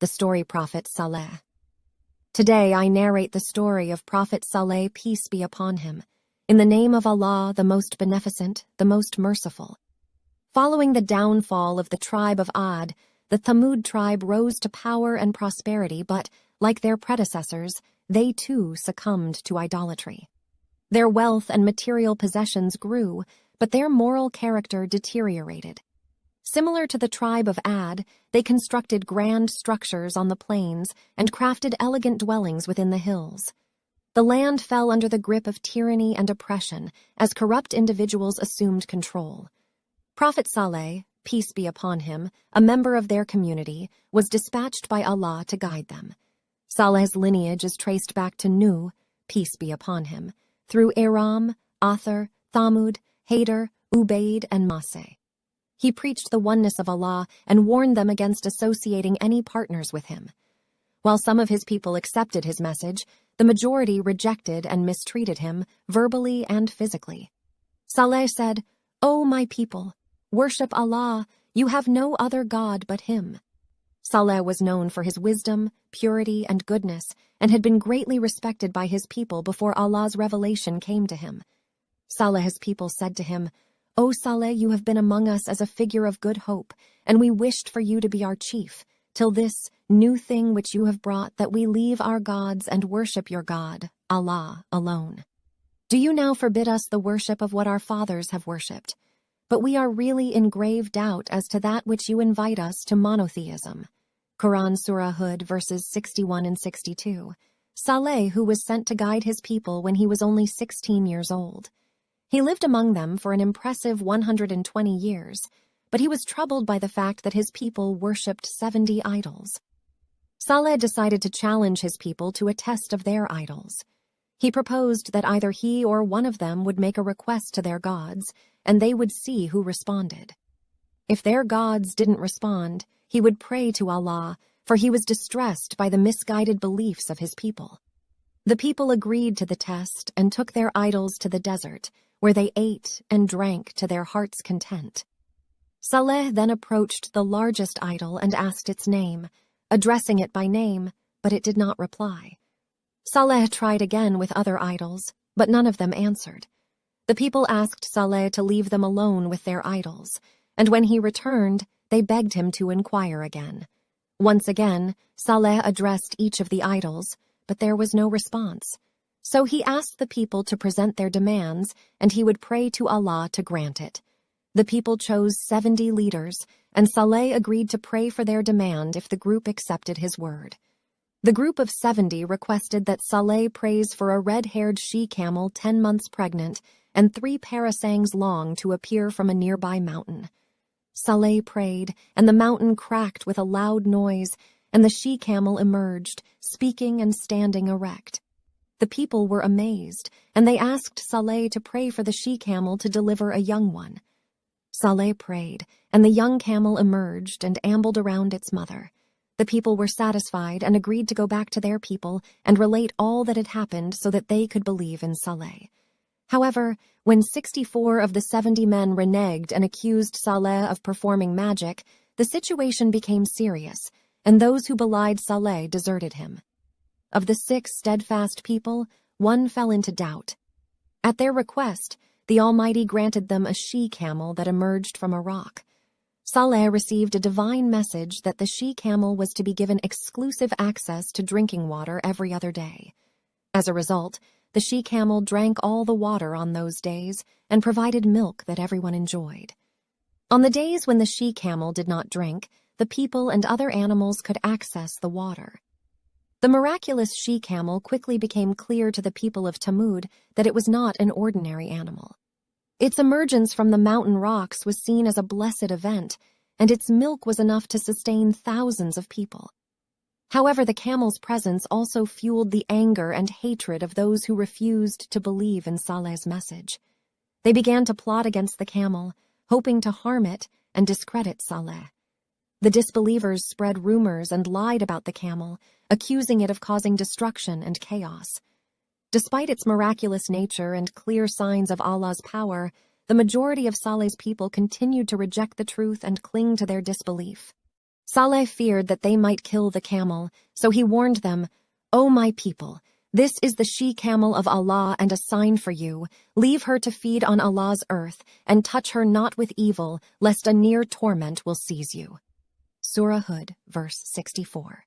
the story prophet Saleh. Today I narrate the story of Prophet Saleh, peace be upon him, in the name of Allah, the most beneficent, the most merciful. Following the downfall of the tribe of Ad, the Thamud tribe rose to power and prosperity, but, like their predecessors, they too succumbed to idolatry. Their wealth and material possessions grew, but their moral character deteriorated. Similar to the tribe of Ad, they constructed grand structures on the plains and crafted elegant dwellings within the hills. The land fell under the grip of tyranny and oppression as corrupt individuals assumed control. Prophet Saleh, peace be upon him, a member of their community, was dispatched by Allah to guide them. Saleh's lineage is traced back to Nuh, peace be upon him, through Aram, Athar, Thamud, Hader, Ubaid, and Maseh. He preached the oneness of Allah and warned them against associating any partners with him. While some of his people accepted his message, the majority rejected and mistreated him verbally and physically. Saleh said, "O my people, worship Allah, you have no other God but him." Saleh was known for his wisdom, purity, and goodness, and had been greatly respected by his people before Allah's revelation came to him. Saleh's people said to him, "O Saleh, you have been among us as a figure of good hope, and we wished for you to be our chief, till this new thing which you have brought, that we leave our gods and worship your God, Allah, alone. Do you now forbid us the worship of what our fathers have worshipped? But we are really in grave doubt as to that which you invite us to monotheism." Quran Surah Hud verses 61 and 62. Saleh, who was sent to guide his people when he was only 16 years old. He lived among them for an impressive 120 years, but he was troubled by the fact that his people worshipped 70 idols. Saleh decided to challenge his people to a test of their idols. He proposed that either he or one of them would make a request to their gods, and they would see who responded. If their gods didn't respond, he would pray to Allah, for he was distressed by the misguided beliefs of his people. The people agreed to the test and took their idols to the desert, where they ate and drank to their heart's content. Saleh then approached the largest idol and asked its name, addressing it by name, but it did not reply. Saleh tried again with other idols, but none of them answered. The people asked Saleh to leave them alone with their idols, and when he returned, they begged him to inquire again. Once again, Saleh addressed each of the idols, but there was no response. So he asked the people to present their demands, and he would pray to Allah to grant it. The people chose 70 leaders, and Saleh agreed to pray for their demand if the group accepted his word. The group of 70 requested that Saleh prays for a red-haired she-camel 10 months pregnant and 3 parasangs long to appear from a nearby mountain. Saleh prayed, and the mountain cracked with a loud noise, and the she-camel emerged, speaking and standing erect. The people were amazed, and they asked Saleh to pray for the she-camel to deliver a young one. Saleh prayed, and the young camel emerged and ambled around its mother. The people were satisfied and agreed to go back to their people and relate all that had happened so that they could believe in Saleh. However, when 64 of the 70 men reneged and accused Saleh of performing magic, the situation became serious, and those who belied Saleh deserted him. Of the 6 steadfast people, 1 fell into doubt. At their request, the Almighty granted them a she-camel that emerged from a rock. Saleh received a divine message that the she-camel was to be given exclusive access to drinking water every other day. As a result, the she-camel drank all the water on those days and provided milk that everyone enjoyed. On the days when the she-camel did not drink, the people and other animals could access the water. The miraculous she-camel quickly became clear to the people of Thamud that it was not an ordinary animal. Its emergence from the mountain rocks was seen as a blessed event, and its milk was enough to sustain thousands of people. However, the camel's presence also fueled the anger and hatred of those who refused to believe in Saleh's message. They began to plot against the camel, hoping to harm it and discredit Saleh. The disbelievers spread rumors and lied about the camel, accusing it of causing destruction and chaos. Despite its miraculous nature and clear signs of Allah's power, the majority of Saleh's people continued to reject the truth and cling to their disbelief. Saleh feared that they might kill the camel, so he warned them, "O my people, this is the she-camel of Allah and a sign for you. Leave her to feed on Allah's earth, and touch her not with evil, lest a near torment will seize you." Surah Hud, verse 64.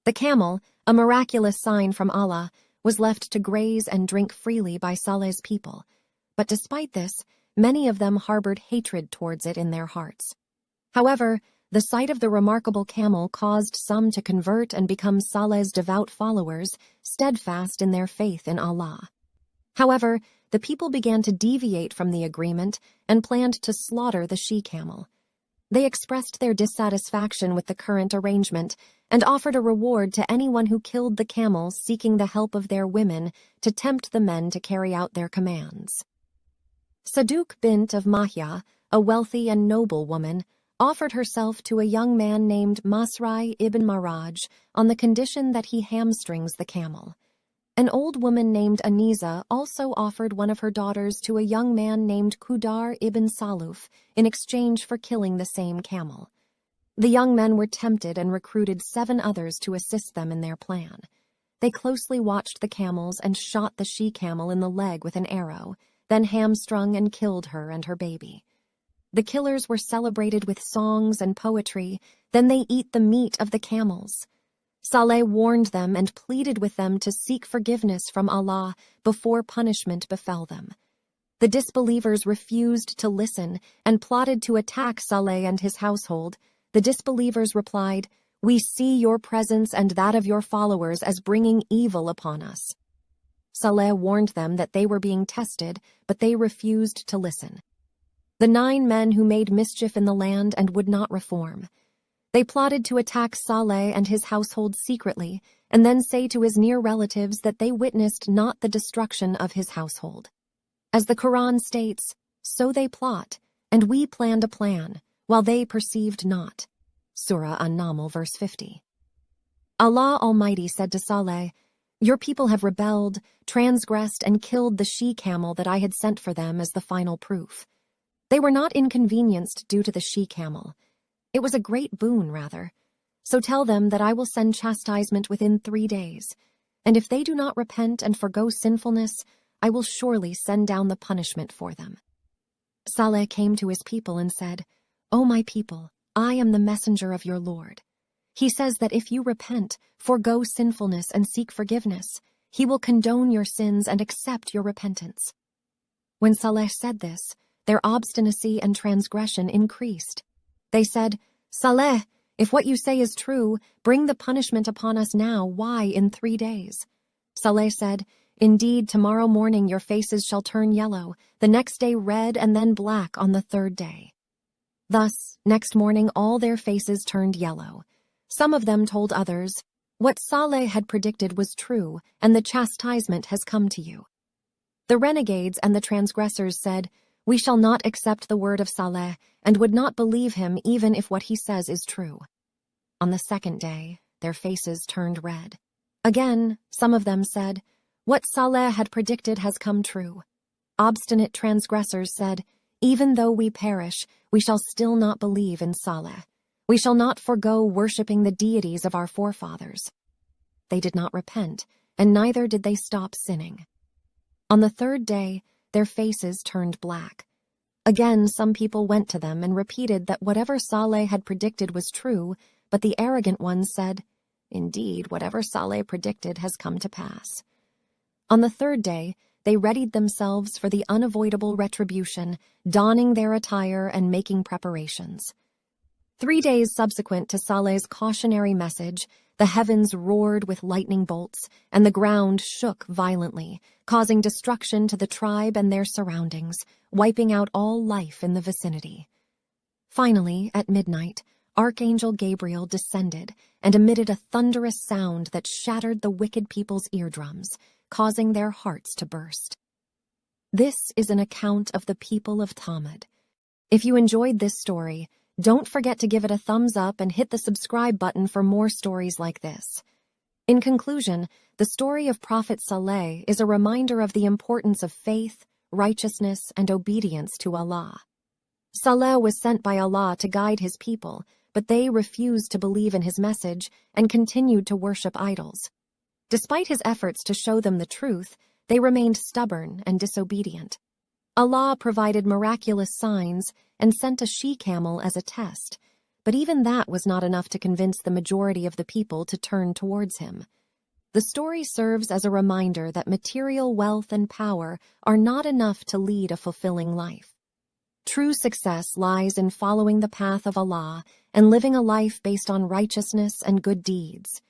The camel, a miraculous sign from Allah, was left to graze and drink freely by Saleh's people. But despite this, many of them harbored hatred towards it in their hearts. However, the sight of the remarkable camel caused some to convert and become Saleh's devout followers, steadfast in their faith in Allah. However, the people began to deviate from the agreement and planned to slaughter the she-camel. They expressed their dissatisfaction with the current arrangement and offered a reward to anyone who killed the camel, seeking the help of their women to tempt the men to carry out their commands. Saduq bint of Mahya, a wealthy and noble woman, offered herself to a young man named Masrai ibn Maraj on the condition that he hamstrings the camel. An old woman named Aniza also offered one of her daughters to a young man named Qudar ibn Saluf in exchange for killing the same camel. The young men were tempted and recruited 7 others to assist them in their plan. They closely watched the camels and shot the she-camel in the leg with an arrow, then hamstrung and killed her and her baby. The killers were celebrated with songs and poetry, then they eat the meat of the camels. Saleh warned them and pleaded with them to seek forgiveness from Allah before punishment befell them. The disbelievers refused to listen and plotted to attack Saleh and his household. The disbelievers replied, "We see your presence and that of your followers as bringing evil upon us." Saleh warned them that they were being tested, but they refused to listen. The 9 men who made mischief in the land and would not reform. They plotted to attack Saleh and his household secretly, and then say to his near relatives that they witnessed not the destruction of his household. As the Quran states, "So they plot, and we planned a plan, while they perceived not." Surah An-Naml, verse 50. Allah Almighty said to Saleh, "Your people have rebelled, transgressed, and killed the she-camel that I had sent for them as the final proof. They were not inconvenienced due to the she-camel. It was a great boon, rather. So tell them that I will send chastisement within 3 days, and if they do not repent and forgo sinfulness, I will surely send down the punishment for them." Saleh came to his people and said, "O my people, I am the messenger of your Lord. He says that if you repent, forgo sinfulness, and seek forgiveness, he will condone your sins and accept your repentance." When Saleh said this, their obstinacy and transgression increased. They said, "Saleh, if what you say is true, bring the punishment upon us now. Why in 3 days?" Saleh said, "Indeed, tomorrow morning your faces shall turn yellow, the next day red, and then black on the 3rd day." Thus, next morning all their faces turned yellow. Some of them told others, "What Saleh had predicted was true, and the chastisement has come to you." The renegades and the transgressors said, "We shall not accept the word of Saleh, and would not believe him even if what he says is true." On the 2nd day, their faces turned red. Again, some of them said, "What Saleh had predicted has come true." Obstinate transgressors said, "Even though we perish, we shall still not believe in Saleh. We shall not forgo worshipping the deities of our forefathers." They did not repent, and neither did they stop sinning. On the 3rd day, their faces turned black. Again, some people went to them and repeated that whatever Saleh had predicted was true, but the arrogant ones said, "Indeed, whatever Saleh predicted has come to pass." On the 3rd day, they readied themselves for the unavoidable retribution, donning their attire and making preparations. 3 days subsequent to Saleh's cautionary message, the heavens roared with lightning bolts, and the ground shook violently, causing destruction to the tribe and their surroundings, wiping out all life in the vicinity. Finally, at midnight, Archangel Gabriel descended and emitted a thunderous sound that shattered the wicked people's eardrums, causing their hearts to burst. This is an account of the people of Thamud. If you enjoyed this story, don't forget to give it a thumbs up and hit the subscribe button for more stories like this. In conclusion, the story of Prophet Saleh is a reminder of the importance of faith, righteousness, and obedience to Allah. Saleh was sent by Allah to guide his people, but they refused to believe in his message and continued to worship idols. Despite his efforts to show them the truth, they remained stubborn and disobedient. Allah provided miraculous signs and sent a she-camel as a test, but even that was not enough to convince the majority of the people to turn towards him. The story serves as a reminder that material wealth and power are not enough to lead a fulfilling life. True success lies in following the path of Allah and living a life based on righteousness and good deeds.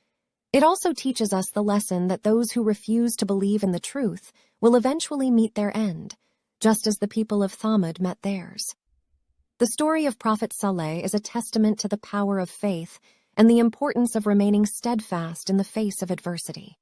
It also teaches us the lesson that those who refuse to believe in the truth will eventually meet their end, just as the people of Thamud met theirs. The story of Prophet Saleh is a testament to the power of faith and the importance of remaining steadfast in the face of adversity.